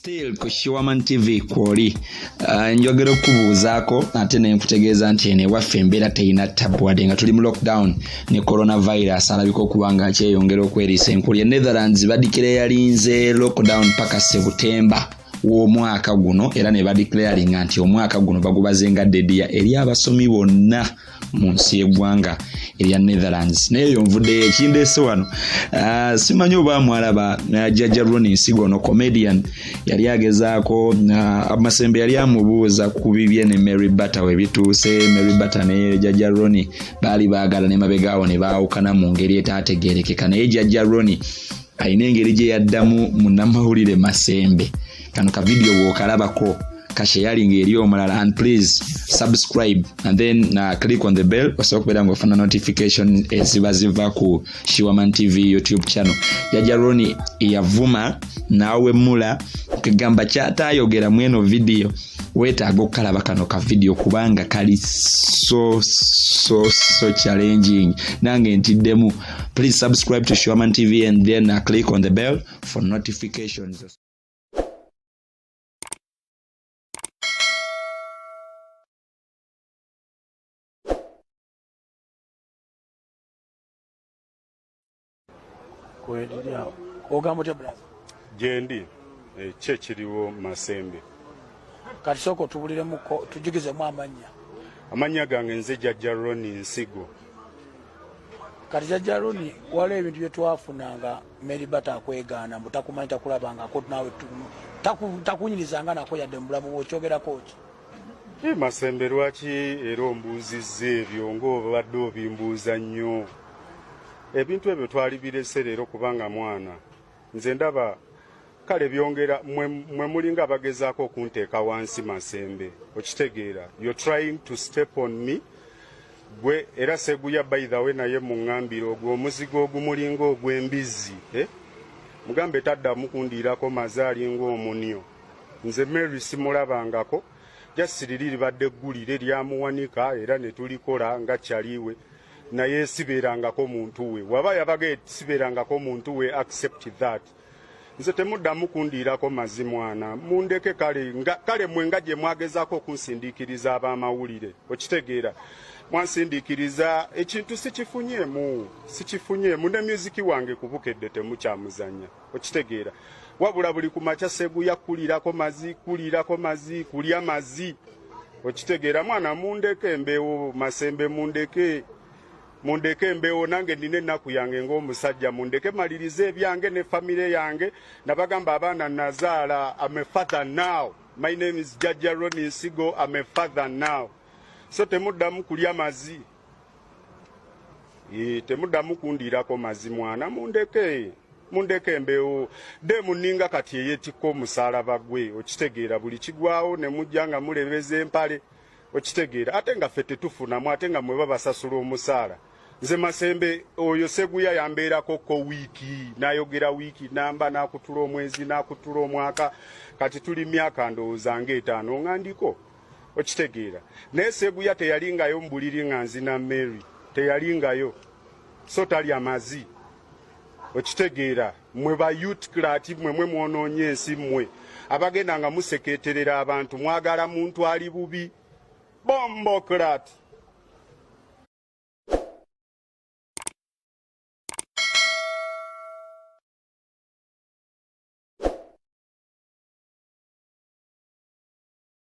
Still ku Shiwaman TV kwoli njogera okubuuzaako ate ne nkutegeeza nti ene waffe embeera teyina tabu wadde nga tuli mu lockdown ne coronavirus alabika okuba nga kyeyongera okweriisa enkulu ye Netherlands badikire yalinze lockdown paka September w'omwaka guno era ne badeclaringa nti omwaka guno bagubaze nga dediya eri abasomi bonna mu nsi y'eggwanga erya Netherlands. Naye nvudde ekindeese wano simanyi oba mwalaba Jjajja Ronnie Nsigo no comedian yali agezaako Masembe yali amubuuza ku bibye ne Mary Butter we bituuse. Mary Butter ne Jjajja Ronnie baali baagala ne mabegaawo ne baawukana mu ngeri etaategeerekeka naye Jjajja Ronnie ayina engeri gye yaddamu munnamawulire Masembe. Kano ka video bw'okalabako kasharing eri omulala, and please subscribe and then click on the bell osobola okubeera ng'ofuna notification eziba ziva ku Shiwaman TV YouTube channel. Jjajja Ronnie yavuma naawe mula kugamba kyataayogera mu eno video weetaaga okukalaba kano ka video kubanga kali so challenging nange ntiddemu. Please subscribe to Shiwaman TV and then click on the bell for notifications. Kwedilia ogamba tya brother jendi kyekiriwo Masembe kati soko tubuliremu tujigizemu amanya gange nze Jjajja Ronnie Nsigo. Kati Jjajja Ronnie waliwo ebintu bye twafunanga Mary Butter akwegaana mutakumanyi takulabangako nawe takunyirizanga nako yadde mu bulamu bw'okyogerako ki Masembe lwaki era ombuuzizza ebyo ng'obadde obimbuuza nnyo? Ebintu ebyo twali birese leero kubanga mwana nze ndaba kale byongera mwe mulinga abagezaako okunteeka wansi Masembe okitegeera. You're trying to step on me gwe era seguya by the way naye muŋŋambira ogwo omuzigo ogumulinga ogw'embizzi mugambe taddamu kundiirako mazaali ng'omunyo. Nze Mary simulabangako jasiriri libadde eggulire lyamuwanika era ne tulikola nga kyaliwe naye sibeerangako muntu we waba yabaga sibeerangako muntu we accept that. Nze temuddamu kundiirako mazi mwana mundeke kale mwe nga gye mwagezaako okunsindiikiriza ab'amawulire okitegeera mwansindiikiriza ekintu sikifunyeemu ne musiki wange kubukedde temukyamuzanya okitegeera wabula buli ku makya seguya kulirako mazi kulya mazi okitegeera mwana mundeke embeewo Masembe mundeke embeewo nange nina ennaku yange ng'omusajja mundeke malirize ebyange ne famire yange nabagamba abaana nazaala. I'm a father now. My name is Jjajja Ronnie Nsigo. I'm a father now. So temuddamu kulya mazi temuddamu kundiirako mazi mwana mundeke embeewo de muninga kati eyeetikka omusaalaba gwe okitegeera buli kigwawo ne mujja nga mulebeza empale okitegeera ate nga ffe tetufunamu ate nga mwe babasasula omusaala. Nze Masembe oyo seguya yambeerako ko wiiki n'ayogera wiiki namba n'akutula omwezi n'akutula omwaka kati tuli myaka ndowooza ng'etaano ng'andiko okitegeera naye seguya teyalingayo mu buliri nga nzina Mary teyalingayo so talya mazi okitegeera. Mwe ba youth crat mwe mwonoonye ensi mmwe abagenda nga musekeeterera abantu mwagala muntu ali bubi bombo crat.